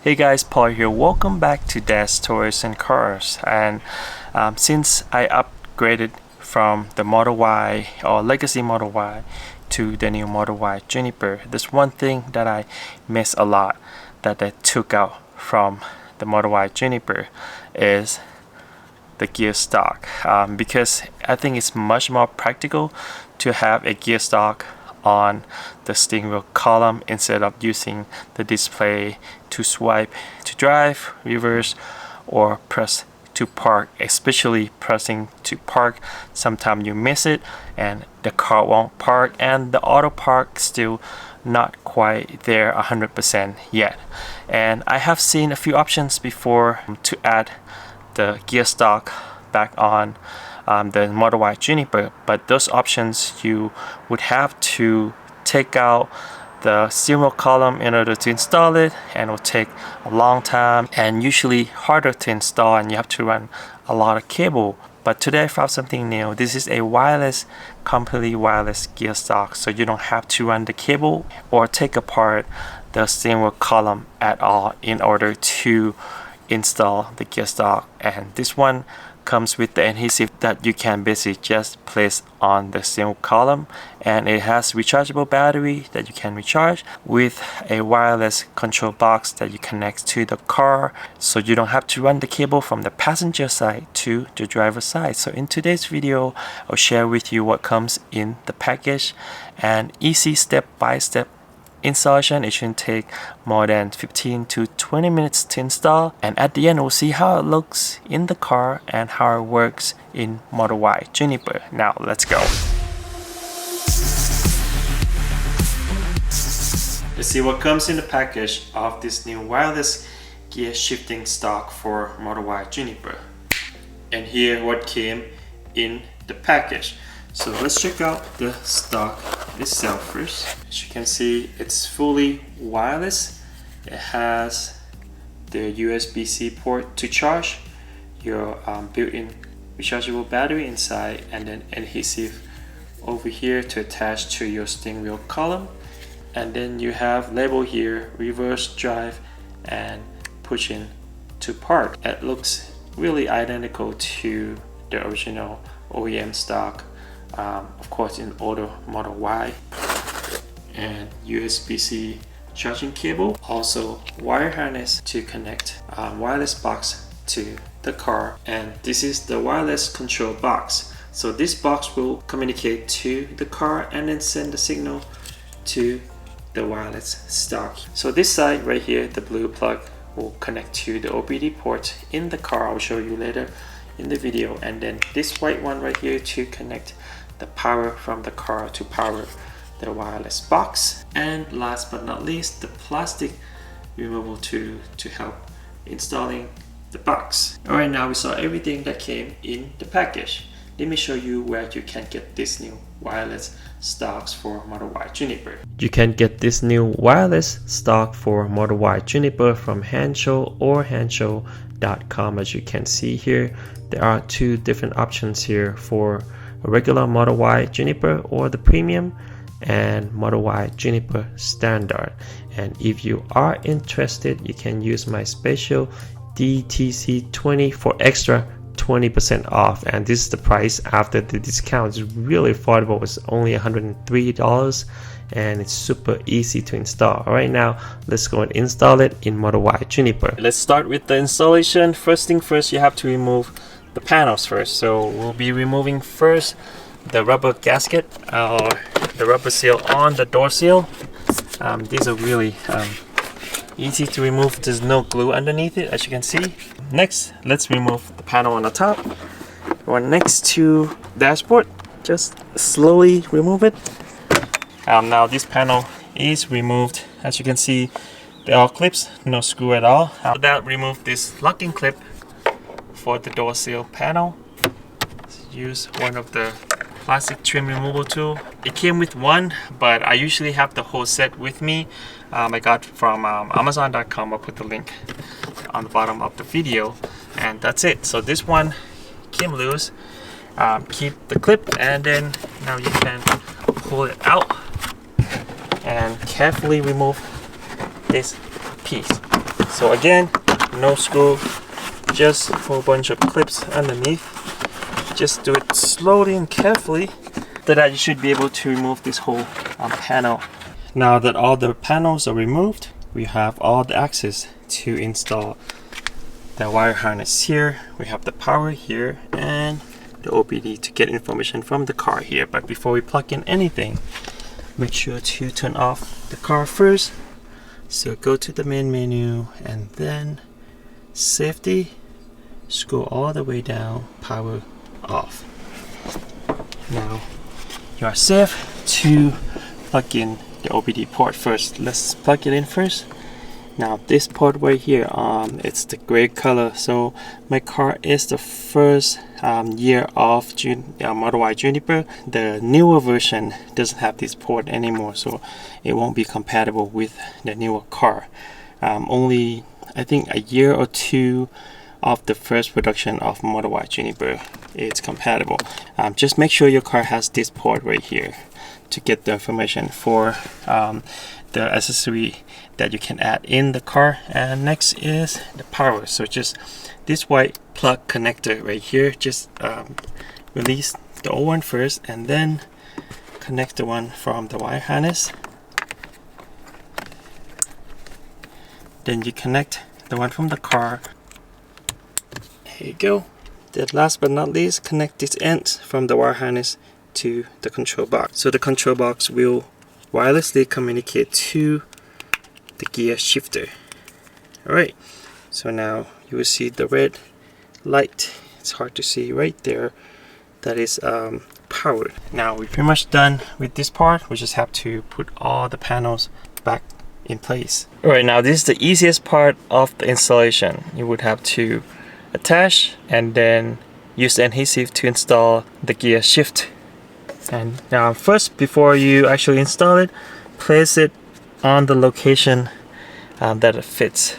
Hey guys, Paul here. Welcome back to Dash Toys and Cars. And since I upgraded from the Model Y or Legacy Model Y to the new Model Y Juniper, there's one thing that I miss a lot that I took out from the Model Y Juniper is the gear stock, because I think it's much more practical to have a gear stock on the steering wheel column instead of using the display to swipe to drive, reverse, or press to park. Especially pressing to park, sometimes you miss it and the car won't park, and the auto park still not quite there 100% yet. And I have seen a few options before to add the gear stock back on the Model Y Juniper, but those options you would have to take out the steering wheel column in order to install it, and it will take a long time and usually harder to install, and you have to run a lot of cable. But today I found something new. This is a wireless, completely wireless gear stock, so you don't have to run the cable or take apart the steering wheel column at all in order to install the gear stock. And this one comes with the adhesive that you can basically just place on the steering wheel column, and it has rechargeable battery that you can recharge with a wireless control box that you connect to the car, so you don't have to run the cable from the passenger side to the driver's side. So in today's video, I'll share with you what comes in the package and easy step-by-step installation. It shouldn't take more than 15 to 20 minutes to install, and at the end we'll see how it looks in the car and how it works in Model Y Juniper. Now let's go. Let's see what comes in the package of this new wireless gear shifting stock for Model Y Juniper. And here what came in the package. So let's check out the stock itself first. As you can see, it's fully wireless. It has the USB-C port to charge, your built-in rechargeable battery inside, and then adhesive over here to attach to your steering wheel column. And then you have label here, reverse drive and pushing to park. It looks really identical to the original OEM stock. Of course in older Model Y, and USB-C charging cable, also wire harness to connect wireless box to the car, and this is the wireless control box. So this box will communicate to the car and then send the signal to the wireless stock. So this side right here, the blue plug, will connect to the OBD port in the car. I'll show you later in the video. And then this white one right here to connect the power from the car to power the wireless box. And last but not least, the plastic removal tool to help installing the box. Alright, now we saw everything that came in the package. Let me show you where you can get this new wireless stocks for Model Y Juniper. You can get this new wireless stock for Model Y Juniper from Handshow or handshow.com. As you can see here, there are two different options here for a regular Model Y Juniper or the premium, and Model Y Juniper standard. And if you are interested, you can use my special DTC20 for extra 20% off, and this is the price after the discount. It's really affordable. It's only $103 and it's super easy to install. All right, now let's go and install it in Model Y Juniper. Let's start with the installation. First thing first, you have to remove the panels first. So we'll be removing first the rubber gasket or the rubber seal on the door seal. These are really easy to remove. There's no glue underneath it, as you can see. Next, let's remove the panel on the top or next to dashboard. Just slowly remove it. Now this panel is removed. As you can see, they are clips, no screw at all. That remove this locking clip for the door seal panel. Use one of the plastic trim removal tool. It came with one, but I usually have the whole set with me. I got from Amazon.com. I'll put the link on the bottom of the video, and that's it. So this one came loose. Keep the clip, and then now you can pull it out and carefully remove this piece. So again, no screw, just a whole bunch of clips underneath. Just do it slowly and carefully. After that, you should be able to remove this whole panel. Now that all the panels are removed, we have all the access to install the wire harness here. We have the power here and the OBD to get information from the car here. But before we plug in anything, make sure to turn off the car first. So go to the main menu and then safety, scroll all the way down, power off. Now you are safe to plug in the OBD port first. Let's plug it in first. Now this port right here, it's the gray color. So my car is the first year of Model Y Juniper. The newer version doesn't have this port anymore, so it won't be compatible with the newer car. Only I think a year or two of the first production of Model Y Juniper it's compatible. Just make sure your car has this port right here to get the information for the accessory that you can add in the car. And next is the power. So just this white plug connector right here, just release the old one first and then connect the one from the wire harness. Then you connect the one from the car. Here you go. Then last but not least, connect this end from the wire harness to the control box. So the control box will wirelessly communicate to the gear shifter. Alright, so now you will see the red light. It's hard to see right there. That is powered. Now we're pretty much done with this part. We just have to put all the panels back in place. Alright, now this is the easiest part of the installation. You would have to attach and then use the adhesive to install the gear shift. And now first, before you actually install it, place it on the location that it fits.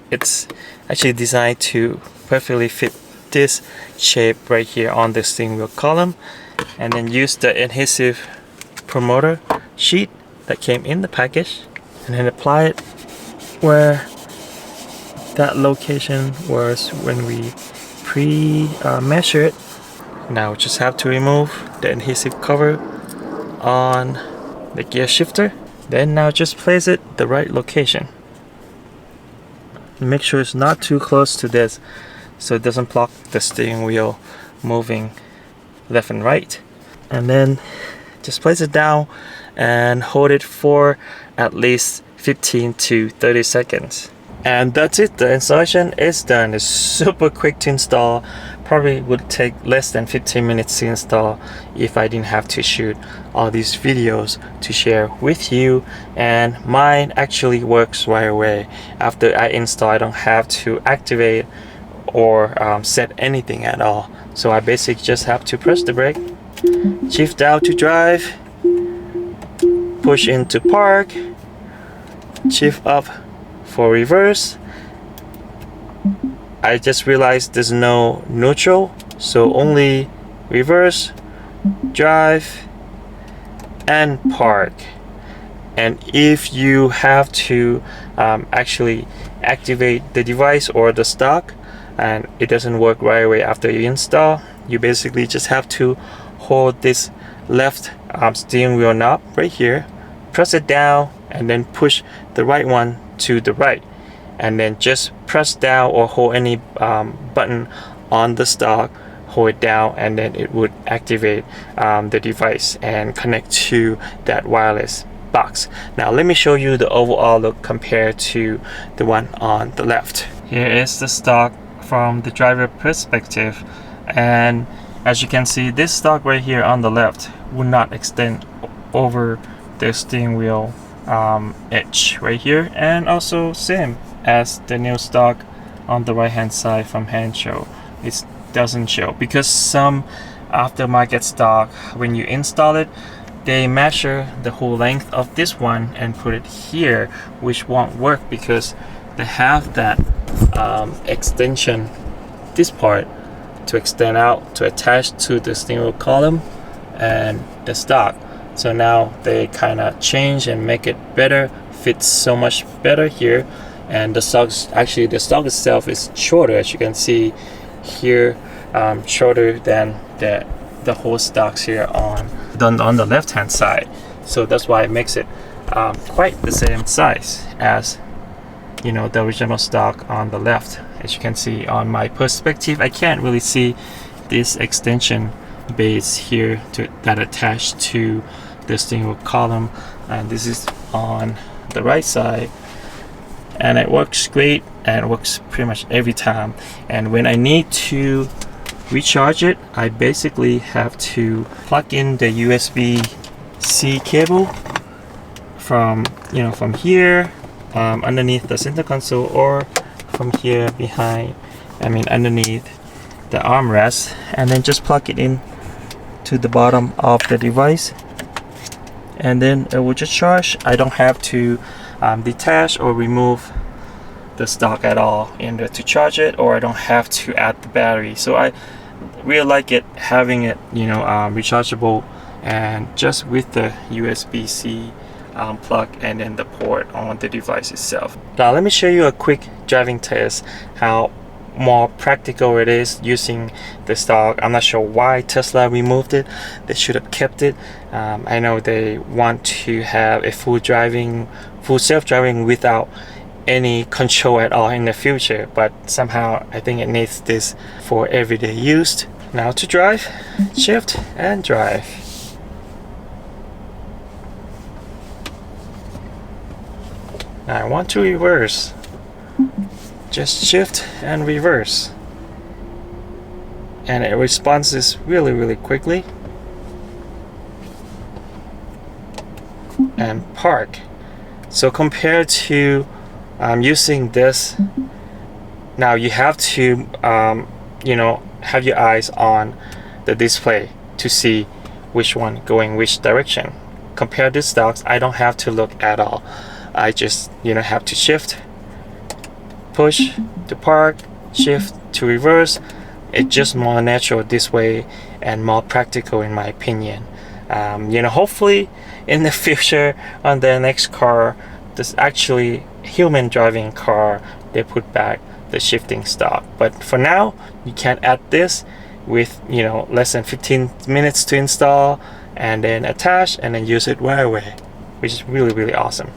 It's actually designed to perfectly fit this shape right here on the steering wheel column, and then use the adhesive promoter sheet that came in the package and then apply it where that location was when we measure it. Now we just have to remove the adhesive cover on the gear shifter. Then now just place it the right location. Make sure it's not too close to this so it doesn't block the steering wheel moving left and right. And then just place it down and hold it for at least 15 to 30 seconds. And that's it. The installation is done. It's super quick to install. Probably would take less than 15 minutes to install if I didn't have to shoot all these videos to share with you. And mine actually works right away. After I install, I don't have to activate or set anything at all. So I basically just have to press the brake, shift out to drive, push into park, shift up for reverse. I just realized there's no neutral, so only reverse, drive, and park. And if you have to actually activate the device or the stock and it doesn't work right away after you install, you basically just have to hold this left steering wheel knob right here, press it down, and then push the right one to the right, and then just press down or hold any button on the stock, hold it down, and then it would activate the device and connect to that wireless box. Now let me show you the overall look compared to the one on the left. Here is the stock from the driver perspective, and as you can see, this stock right here on the left would not extend over the steering wheel edge right here, and also same as the new stock on the right hand side from Hancho. It doesn't show because some aftermarket stock, when you install it, they measure the whole length of this one and put it here, which won't work because they have that extension, this part, to extend out to attach to the steering wheel column and the stock. So now they kind of change and make it better, fits so much better here. and the stock itself is shorter, as you can see here, shorter than the whole stocks here on the left hand side. So that's why it makes it quite the same size as the original stock on the left. As you can see on my perspective, I can't really see this extension base here that attached to the steering wheel column, and this is on the right side, and it works great, and it works pretty much every time. And when I need to recharge it, I basically have to plug in the USB-C cable from here underneath the center console, or from here underneath the armrest, and then just plug it in to the bottom of the device, and then it will just charge. I don't have to detach or remove the stock at all in order to charge it, or I don't have to add the battery. So I really like it having it rechargeable, and just with the USB-C plug and then the port on the device itself. Now let me show you a quick driving test how more practical it is using the stock. I'm not sure why Tesla removed it. They should have kept it. I know they want to have a full self-driving without any control at all in the future, but somehow I think it needs this for everyday use. Now to drive, shift and drive. Now I want to reverse. Just shift and reverse, and it responds really quickly. And park. So compared to using this, now you have to have your eyes on the display to see which one going which direction. Compared to stocks, I don't have to look at all. I just have to shift, push to park, shift to reverse. It's just more natural this way and more practical in my opinion. Hopefully in the future on the next car, this actually human driving car, they put back the shifting stock. But for now, you can add this with less than 15 minutes to install, and then attach and then use it right away, which is really awesome.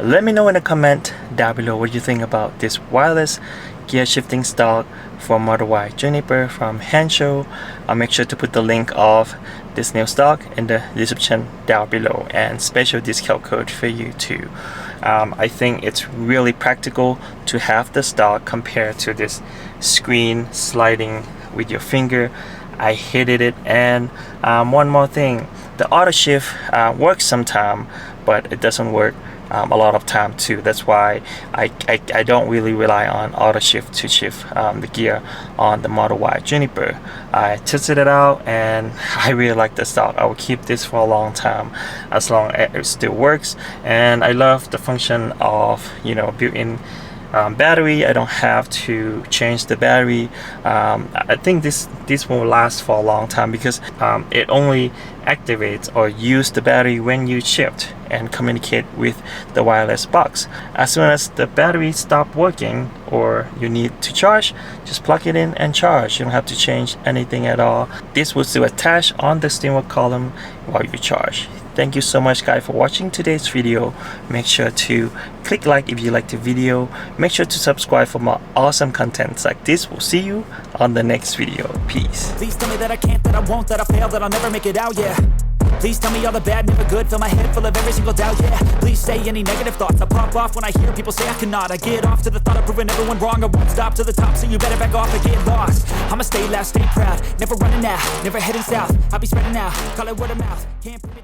Let me know in the comment down below what you think about this wireless gear shifting stock for Model Y Juniper from Hansho. I'll make sure to put the link of this new stock in the description down below, and special discount code for you too. I think it's really practical to have the stock compared to this screen sliding with your finger. I hated it. And one more thing, the auto shift works sometime, but it doesn't work a lot of time too. That's why I don't really rely on auto shift to shift the gear on the Model Y Juniper. I tested it out and I really like the stock. I will keep this for a long time as long as it still works. And I love the function of built-in battery. I don't have to change the battery. I think this will last for a long time because it only activates or use the battery when you shift and communicate with the wireless box. As soon as the battery stops working or you need to charge, just plug it in and charge. You don't have to change anything at all. This will still attach on the steering wheel column while you charge. Thank you so much guys for watching today's video. Make sure to click like if you liked the video. Make sure to subscribe for more awesome contents like this. We'll see you on the next video. Peace. Please tell me that I can't, that I won't, that I fail, that I'll never make it out, yeah. Please tell me all the bad, never good. Fill my head full of every single doubt, yeah. Please say any negative thoughts. I pop off when I hear people say I cannot. I get off to the thought of proving everyone wrong. I won't stop to the top, so you better back off and get lost. I'ma stay loud, stay proud, never running out, never heading south. I'll be spreading out, call it word of mouth. Can't put it down.